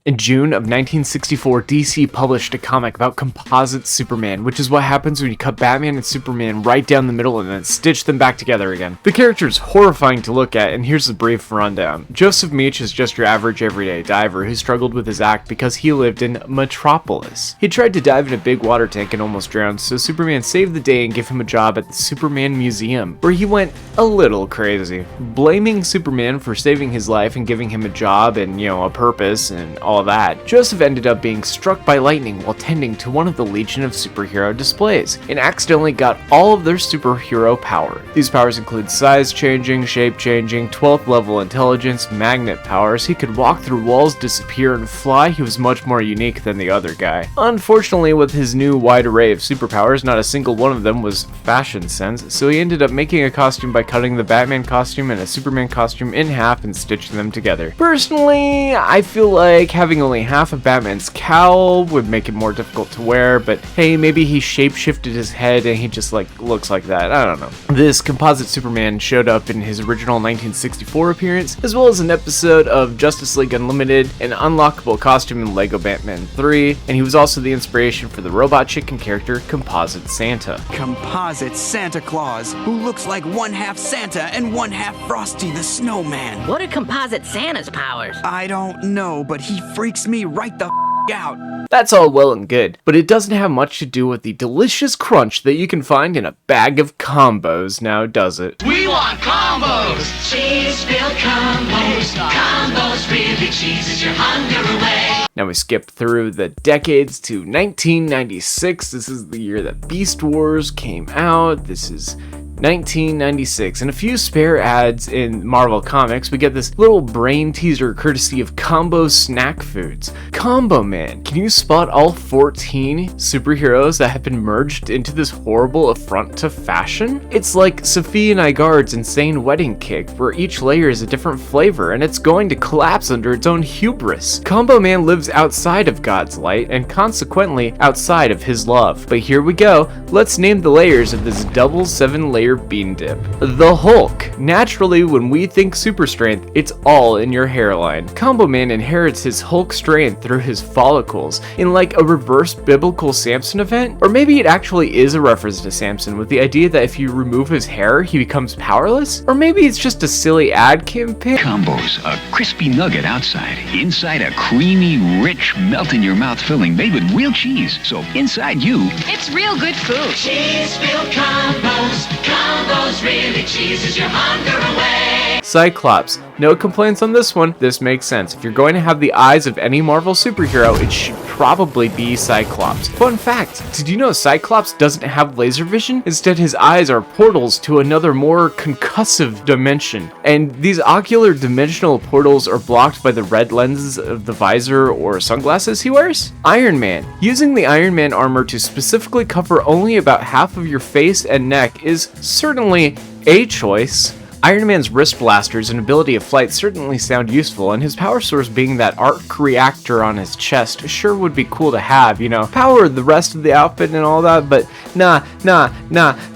In June of 1964, DC published a comic about Composite Superman, which is what happens when you cut Batman and Superman right down the middle and then stitch them back together again. The character is horrifying to look at, and here's a brief rundown. Joseph Meach is just your average everyday diver who struggled with his act because he lived in Metropolis. He tried to dive in a big water tank and almost drowned, so Superman saved the day and gave him a job at the Superman Museum, where he went a little crazy, blaming Superman for saving his life and giving him a job and, a purpose and all that. Joseph ended up being struck by lightning while tending to one of the Legion of Superhero displays, and accidentally got all of their superhero power. These powers include size changing, shape changing, 12th level intelligence, magnet powers. He could walk through walls, disappear, and fly. He was much more unique than the other guy. Unfortunately, with his new wide array of superpowers, not a single one of them was fashion sense, so he ended up making a costume by cutting the Batman costume and a Superman costume in half and stitching them together. Personally, I feel like having only half of Batman's cowl would make it more difficult to wear, but hey, maybe he shapeshifted his head and he just looks like that. I don't know. This Composite Superman showed up in his original 1964 appearance, as well as an episode of Justice League Unlimited, an unlockable costume in Lego Batman 3, and he was also the inspiration for the robot chicken character Composite Santa. Composite Santa Claus, who looks like one half Santa and one half Frosty the Snowman. What are Composite Santa's powers? I don't know, but he freaks me right the out. That's all well and good, but it doesn't have much to do with the delicious crunch that you can find in a bag of combos, now does it? We want combos! Cheese-filled combos. Combos, really cheeses your hunger away. Now we skip through the decades to 1996. This is the year that Beast Wars came out. This is 1996, and a few spare ads in Marvel Comics. We get this little brain teaser courtesy of Combo Snack Foods. Combo Man, can you spot all 14 superheroes that have been merged into this horrible affront to fashion? It's like Sophie and Igard's insane wedding cake, where each layer is a different flavor, and it's going to collapse under its own hubris. Combo Man lives outside of God's light, and consequently outside of his love. But here we go, let's name the layers of this double 7-layer bean dip. The Hulk. Naturally, when we think super strength, it's all in your hairline. Combo Man inherits his Hulk strength through his follicles in like a reverse biblical Samson event, or maybe it actually is a reference to Samson with the idea that if you remove his hair, he becomes powerless, or maybe it's just a silly ad campaign. Combos, a crispy nugget outside, inside a creamy, rich, melt-in-your-mouth filling made with real cheese. So inside you, It's real good food. Cheese-filled combos. Combos, really cheeses your hunger away. Cyclops. No complaints on this one. This makes sense. If you're going to have the eyes of any Marvel superhero, it should probably be Cyclops. Fun fact, did you know Cyclops doesn't have laser vision? Instead, his eyes are portals to another more concussive dimension. And these ocular dimensional portals are blocked by the red lenses of the visor or sunglasses he wears. Iron Man. Using the Iron Man armor to specifically cover only about half of your face and neck is certainly a choice. Iron Man's wrist blasters and ability of flight certainly sound useful, and his power source being that arc reactor on his chest sure would be cool to have, power the rest of the outfit and all that, but nah.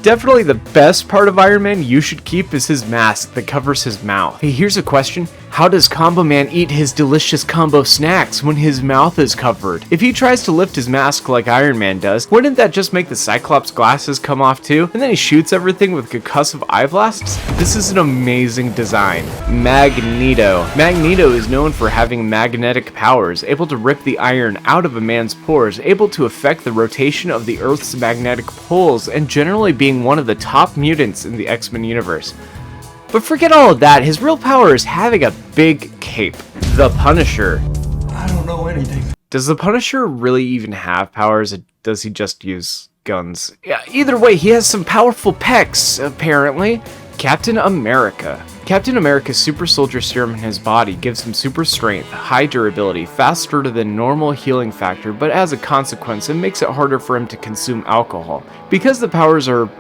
Definitely the best part of Iron Man you should keep is his mask that covers his mouth. Hey, here's a question. How does Combo Man eat his delicious combo snacks when his mouth is covered? If he tries to lift his mask like Iron Man does, wouldn't that just make the Cyclops glasses come off too? And then he shoots everything with concussive eye blasts? This is an amazing design. Magneto. Magneto is known for having magnetic powers, able to rip the iron out of a man's pores, able to affect the rotation of the Earth's magnetic poles, and generally being one of the top mutants in the X-Men universe. But forget all of that, his real power is having a big cape. The Punisher. I don't know anything. Does the Punisher really even have powers, or does he just use guns? Yeah, either way, he has some powerful pecs, apparently. Captain America. Captain America's super soldier serum in his body gives him super strength, high durability, faster than normal healing factor, but as a consequence, it makes it harder for him to consume alcohol. Because the powers are,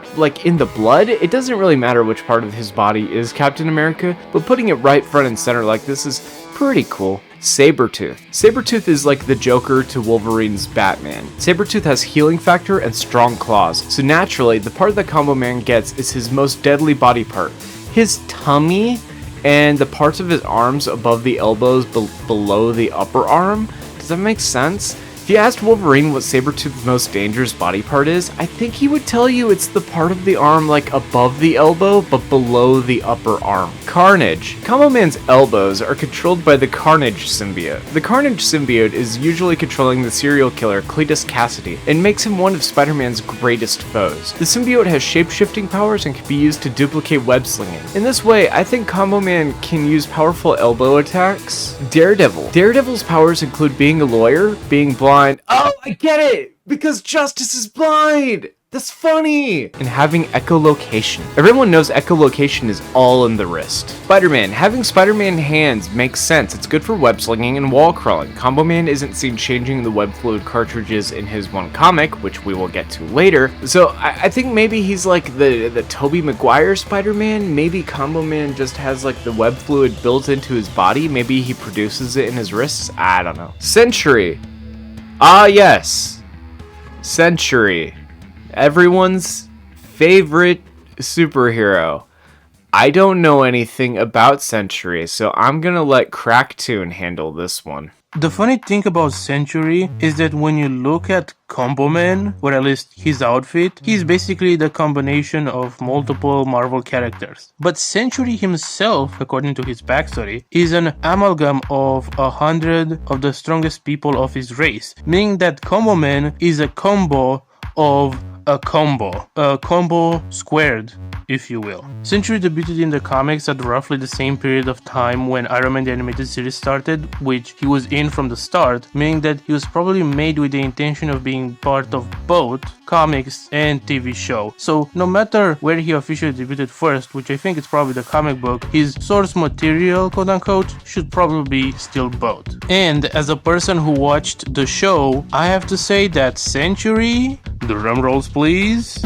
in the blood, it doesn't really matter which part of his body is Captain America, but putting it right front and center like this is pretty cool. Sabretooth. Sabretooth is like the Joker to Wolverine's Batman. Sabretooth has healing factor and strong claws, so naturally, the part that Combo Man gets is his most deadly body part. His tummy. and the parts of his arms above the elbows below the upper arm. Does that make sense? If you asked Wolverine what Sabretooth's most dangerous body part is, I think he would tell you it's the part of the arm like above the elbow but below the upper arm. Carnage. Combo Man's elbows are controlled by the Carnage symbiote. The Carnage symbiote is usually controlling the serial killer Cletus Cassidy and makes him one of Spider-Man's greatest foes. The symbiote has shape-shifting powers and can be used to duplicate web slinging. In this way, I think Combo Man can use powerful elbow attacks. Daredevil. Daredevil's powers include being a lawyer, being blind. Oh, I get it! Because Justice is blind! That's funny! And having echolocation. Everyone knows echolocation is all in the wrist. Spider-Man. Having Spider-Man hands makes sense. It's good for web slinging and wall crawling. Combo Man isn't seen changing the web fluid cartridges in his one comic, which we will get to later. So I think maybe he's like the Tobey Maguire Spider-Man. Maybe Combo Man just has like the web fluid built into his body. Maybe he produces it in his wrists. I don't know. Sentry. Ah, yes. Sentry. Everyone's favorite superhero. I don't know anything about Sentry, so I'm gonna let Toon handle this one. The funny thing about Sentry is that when you look at Combo Man, or at least his outfit, he's basically the combination of multiple Marvel characters. But Sentry himself, according to his backstory, is an amalgam of 100 of the strongest people of his race, meaning that Combo Man is a combo of a combo squared, if you will. Sentry debuted in the comics at roughly the same period of time when Iron Man the Animated Series started, which he was in from the start, meaning that he was probably made with the intention of being part of both comics and TV show. So no matter where he officially debuted first, which I think is probably the comic book, his source material, quote unquote, should probably be still both. And as a person who watched the show, I have to say that Sentry, the drum rolls please,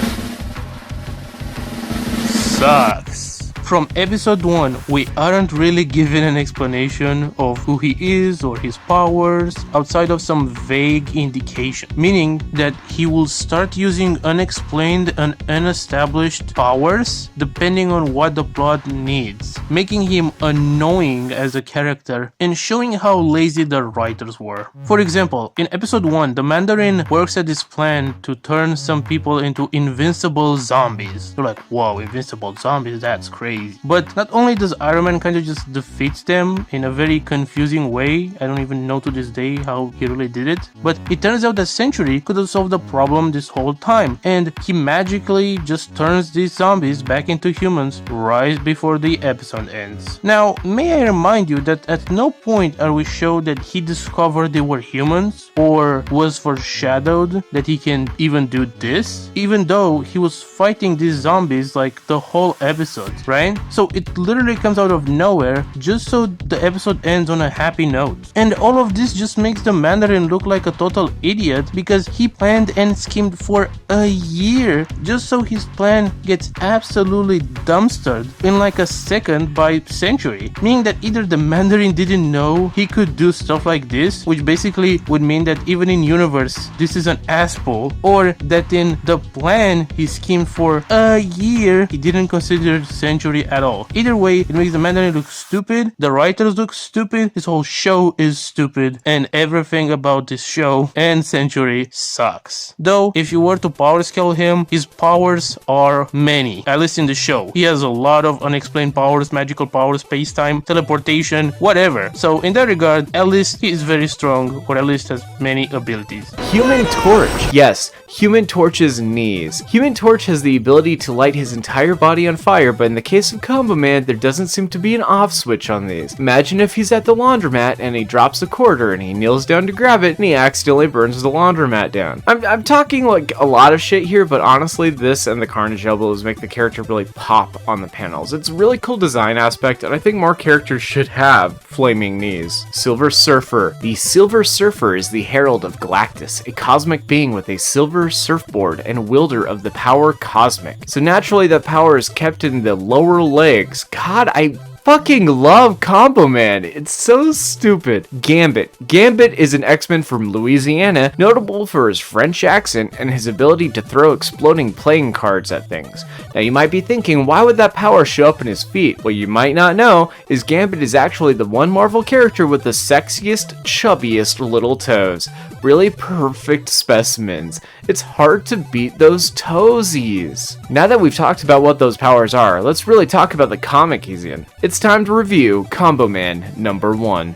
sucks. From episode 1, we aren't really given an explanation of who he is or his powers outside of some vague indication, meaning that he will start using unexplained and unestablished powers depending on what the plot needs, making him annoying as a character and showing how lazy the writers were. For example, in episode 1, the Mandarin works at this plan to turn some people into invincible zombies. You're like, whoa, invincible zombies, that's crazy. But not only does Iron Man kind of just defeats them in a very confusing way, I don't even know to this day how he really did it, but it turns out that Sentry could have solved the problem this whole time, and he magically just turns these zombies back into humans right before the episode ends. Now, may I remind you that at no point are we shown that he discovered they were humans, or was foreshadowed that he can even do this, even though he was fighting these zombies like the whole episode, right? So it literally comes out of nowhere just so the episode ends on a happy note. And all of this just makes the Mandarin look like a total idiot because he planned and schemed for a year just so his plan gets absolutely dumpstered in like a second by Sentry. Meaning that either the Mandarin didn't know he could do stuff like this, which basically would mean that even in universe this is an ass pull, or that in the plan he schemed for a year he didn't consider Sentry at all. Either way, it makes the Mandarin look stupid, the writers look stupid, this whole show is stupid, and everything about this show and Sentry sucks. Though, if you were to power scale him, his powers are many, at least in the show. He has a lot of unexplained powers, magical powers, space-time, teleportation, whatever. So in that regard, at least he is very strong, or at least has many abilities. Human Torch. Yes, Human Torch's knees. Human Torch has the ability to light his entire body on fire, but in the case of Combo Man, there doesn't seem to be an off switch on these. Imagine if he's at the laundromat and he drops a quarter and he kneels down to grab it and he accidentally burns the laundromat down. I'm talking like a lot of shit here, but honestly, this and the Carnage elbows make the character really pop on the panels. It's a really cool design aspect, and I think more characters should have flaming knees. Silver Surfer. The Silver Surfer is the herald of Galactus, a cosmic being with a silver surfboard and wielder of the power cosmic. So naturally that power is kept in the lower legs. God, I fucking love Combo Man. It's so stupid. Gambit. Gambit is an X-Men from Louisiana, notable for his French accent and his ability to throw exploding playing cards at things. Now you might be thinking, why would that power show up in his feet? What you might not know is Gambit is actually the one Marvel character with the sexiest, chubbiest little toes. Really perfect specimens. It's hard to beat those toesies. Now that we've talked about what those powers are, let's really talk about the comic he's in. It's time to review Combo Man number 1.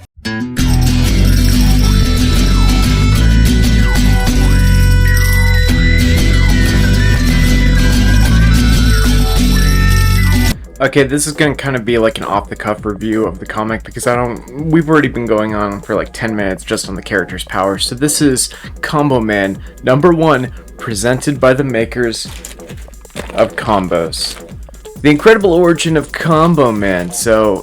Okay, this is gonna kind of be like an off-the-cuff review of the comic because we've already been going on for like 10 minutes just on the character's powers. So this is Combo Man number 1, presented by the makers of Combos. The incredible origin of Combo Man. So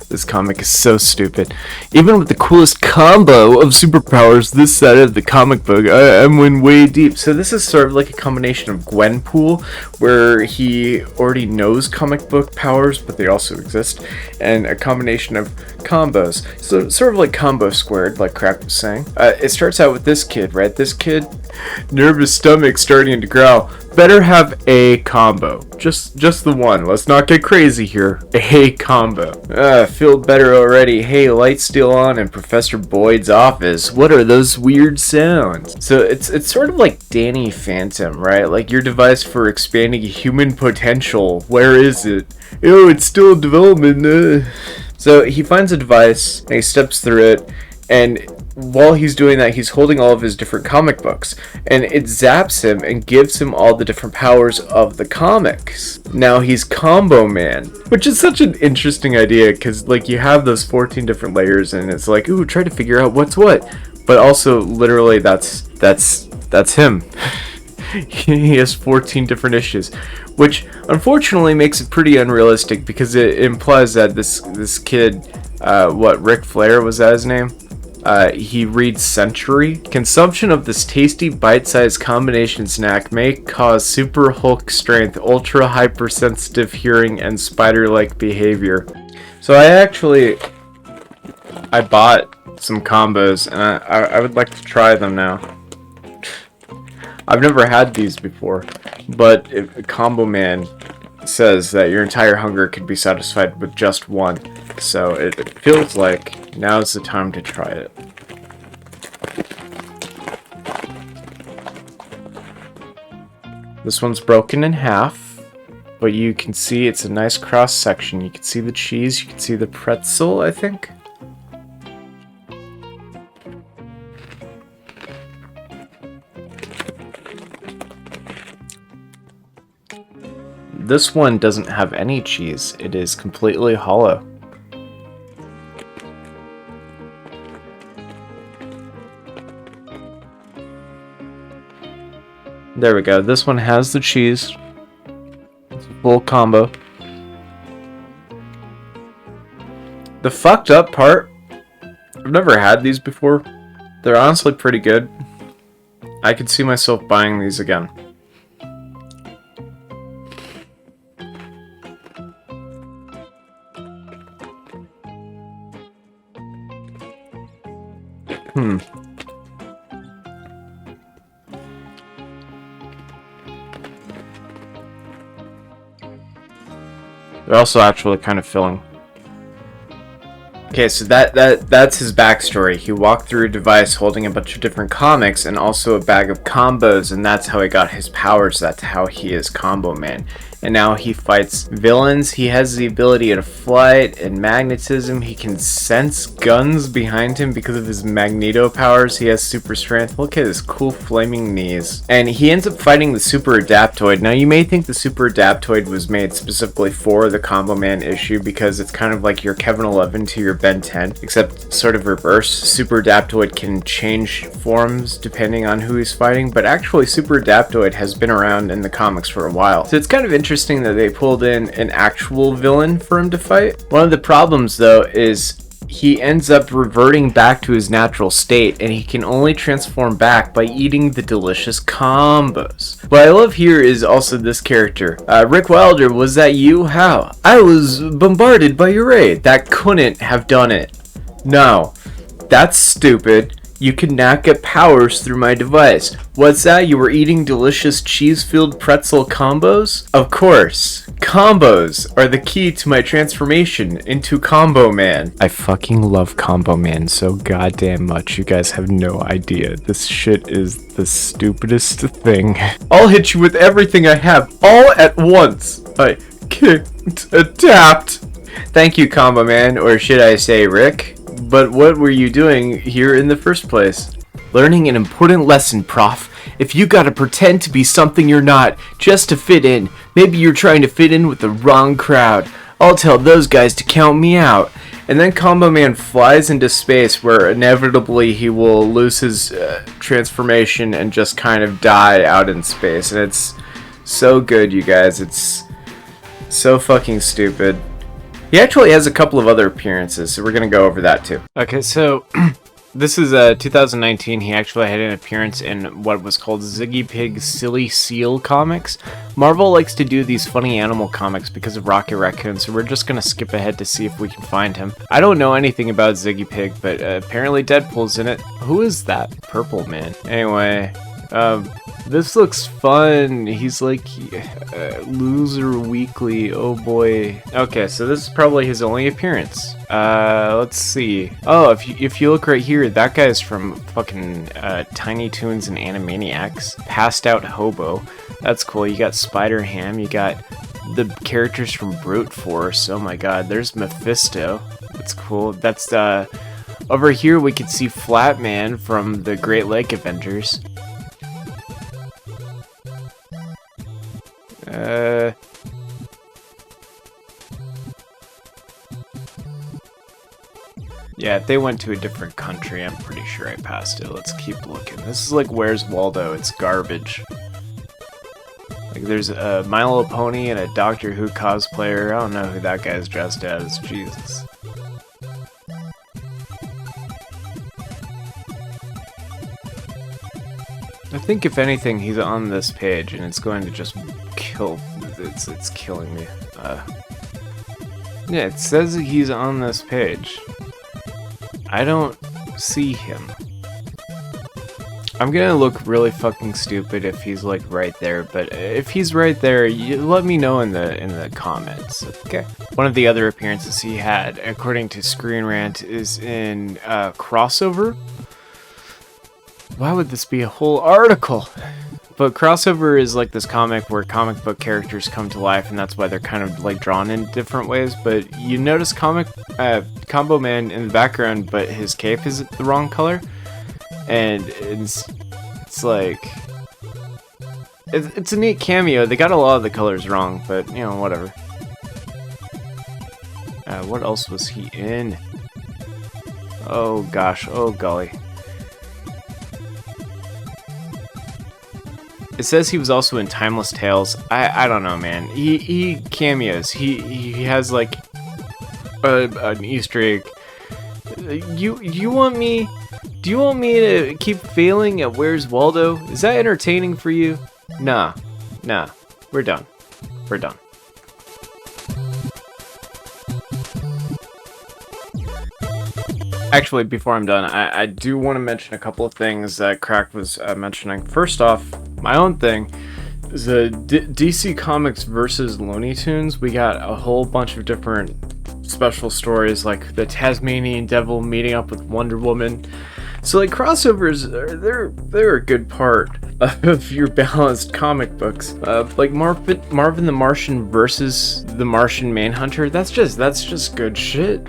this comic is so stupid. Even with the coolest combo of superpowers this side of the comic book, I'm in way deep. So this is sort of like a combination of Gwenpool, where he already knows comic book powers, but they also exist, and a combination of combos. So sort of like combo squared, like Crap was saying. It starts out with this kid, right? This kid, nervous stomach starting to growl. Better have a combo. Just the one. Let's not get crazy here. A combo. Feel better already. Hey, lights still on in Professor Boyd's office. What are those weird sounds? So it's sort of like Danny Phantom, right? Like your device for expanding human potential. Where is it? Oh, it's still in development. So he finds a device and he steps through it, and while he's doing that, he's holding all of his different comic books, and it zaps him and gives him all the different powers of the comics. Now he's Combo Man, which is such an interesting idea because like you have those 14 different layers, and it's like, ooh, try to figure out what's what. But also, literally, that's him. He has 14 different issues, which unfortunately makes it pretty unrealistic because it implies that this kid, Ric Flair, was that his name? He reads Century. Consumption of this tasty bite-sized combination snack may cause super Hulk strength, ultra hypersensitive hearing, and spider-like behavior. So I bought some combos, and I would like to try them now. I've never had these before, but Combo Man says that your entire hunger can be satisfied with just one, so it feels like now's the time to try it. This one's broken in half, but you can see it's a nice cross section. You can see the cheese, you can see the pretzel, I think. This one doesn't have any cheese. It is completely hollow. There we go. This one has the cheese. It's a full combo. The fucked up part, I've never had these before. They're honestly pretty good. I could see myself buying these again. They're also actually kind of filling. Okay, so that's his backstory. He walked through a device holding a bunch of different comics and also a bag of combos, and that's how he got his powers. That's how he is Combo Man. And now he fights villains. He has the ability to flight and magnetism. He can sense guns behind him because of his Magneto powers. He has super strength. Look at his cool flaming knees. And he ends up fighting the Super Adaptoid. Now you may think the Super Adaptoid was made specifically for the Combo Man issue because it's kind of like your Kevin 11 to your Ben 10, except sort of reverse. Super Adaptoid can change forms depending on who he's fighting, but actually Super Adaptoid has been around in the comics for a while. So it's kind of interesting that they pulled in an actual villain for him to fight. One of the problems though is he ends up reverting back to his natural state, and he can only transform back by eating the delicious combos. What I love here is also this character. Rick Wilder, was that you? How? I was bombarded by your raid. That couldn't have done it. No. That's stupid. You could not get powers through my device. What's that? You were eating delicious cheese-filled pretzel combos? Of course. Combos are the key to my transformation into Combo Man. I fucking love Combo Man so goddamn much. You guys have no idea. This shit is the stupidest thing. I'll hit you with everything I have, all at once. I kicked, tapped. Thank you, Combo Man, or should I say Rick? But what were you doing here in the first place? Learning an important lesson, Prof. If you gotta pretend to be something you're not, just to fit in, maybe you're trying to fit in with the wrong crowd. I'll tell those guys to count me out. And then Combo Man flies into space where inevitably he will lose his transformation and just kind of die out in space. And it's so good, you guys. It's so fucking stupid. He actually has a couple of other appearances, so we're going to go over that too. Okay, so this is 2019. He actually had an appearance in what was called Ziggy Pig's Silly Seal comics. Marvel likes to do these funny animal comics because of Rocket Raccoon, so we're just going to skip ahead to see if we can find him. I don't know anything about Ziggy Pig, but apparently Deadpool's in it. Who is that purple man? Anyway, this looks fun. He's like Loser Weekly. Oh boy. Okay, so this is probably his only appearance. Let's see. Oh, if you look right here, that guy's from fucking Tiny Toons and Animaniacs. Passed Out Hobo. That's cool. You got Spider Ham. You got the characters from Brute Force. Oh my god. There's Mephisto. That's cool. That's over here we could see Flatman from the Great Lake Avengers. Yeah, they went to a different country. I'm pretty sure I passed it. Let's keep looking. This is like Where's Waldo? It's garbage. Like there's a My Little Pony and a Doctor Who cosplayer. I don't know who that guy's dressed as. Jesus. I think if anything, he's on this page, and it's going to just kill. It's killing me. Yeah, it says that he's on this page. I don't see him. I'm gonna look really fucking stupid if he's like right there, but if he's right there, you let me know in the comments. Okay. One of the other appearances he had, according to Screen Rant, is in Crossover. Why would this be a whole article? But Crossover is like this comic where comic book characters come to life, and that's why they're kind of like drawn in different ways. But you notice Combo Man in the background, but his cape is the wrong color, and it's like it's a neat cameo. They got a lot of the colors wrong, but you know, whatever. What else was he in? Oh gosh, oh golly. It says he was also in Timeless Tales. I don't know, man. He cameos. He has like an Easter egg. You want me? Do you want me to keep failing at Where's Waldo? Is that entertaining for you? Nah. We're done. We're done. Actually, before I'm done, I do want to mention a couple of things that Crack was mentioning. First off, my own thing is the DC Comics versus Looney Tunes. We got a whole bunch of different special stories, like the Tasmanian Devil meeting up with Wonder Woman. So like crossovers, they're a good part of your balanced comic books. Like Marvin the Martian versus the Martian Manhunter. That's just good shit.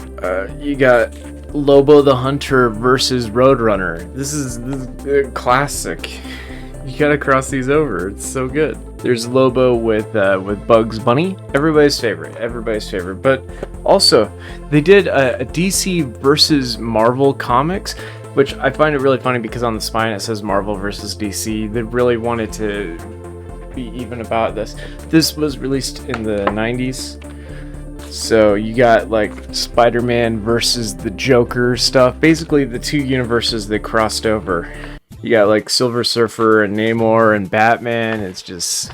You got Lobo the Hunter versus Roadrunner. This is a classic. You gotta cross these over. It's so good. There's Lobo with Bugs Bunny. Everybody's favorite. But also, they did a DC versus Marvel comics, which I find it really funny because on the spine it says Marvel versus DC. They really wanted to be even about this. This was released in the 90s. So you got like Spider-Man versus the Joker stuff. Basically the two universes they crossed over. You got like Silver Surfer and Namor and Batman. It's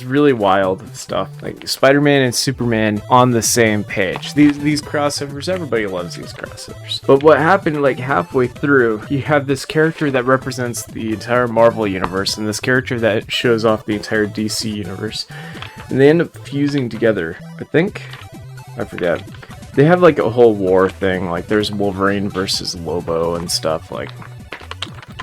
really wild stuff. Like Spider-Man and Superman on the same page. These crossovers, everybody loves these crossovers. But what happened like halfway through, you have this character that represents the entire Marvel universe and this character that shows off the entire DC universe. And they end up fusing together, I think. I forget. They have like a whole war thing, like there's Wolverine versus Lobo and stuff like.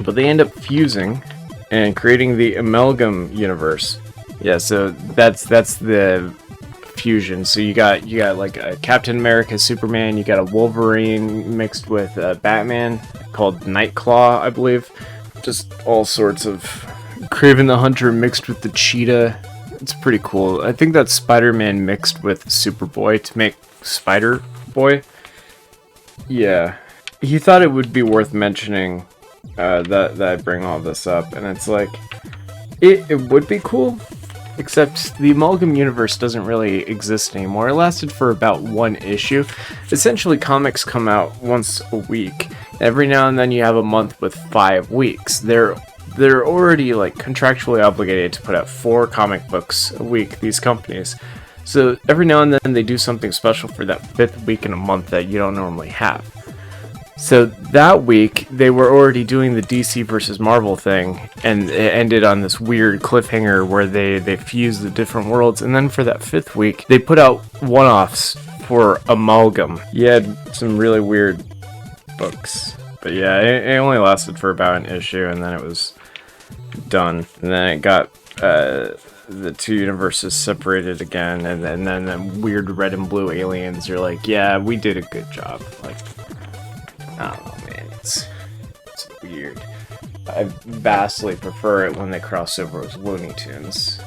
But they end up fusing and creating the Amalgam universe. Yeah, so that's the fusion. So you got like a Captain America, Superman. You got a Wolverine mixed with Batman called Nightclaw, I believe. Just all sorts of Kraven the Hunter mixed with the Cheetah. It's pretty cool. I think that's Spider-Man mixed with Superboy to make Spider-Boy. Yeah, he thought it would be worth mentioning that I bring all this up, and it's like it would be cool. Except the Amalgam universe doesn't really exist anymore. It lasted for about one issue. Essentially, comics come out once a week. Every now and then you have a month with 5 weeks. They're already like contractually obligated to put out 4 comic books a week, these companies. So every now and then they do something special for that 5th week in a month that you don't normally have. So that week, they were already doing the DC versus Marvel thing, and it ended on this weird cliffhanger where they fused the different worlds, and then for that 5th week, they put out one-offs for Amalgam. You had some really weird books, but yeah, it only lasted for about an issue, and then it was done. And then it got the two universes separated again, and then the weird red and blue aliens are like, yeah, we did a good job. Like, I don't know, man. It's weird. I vastly prefer it when they cross over with Looney Tunes.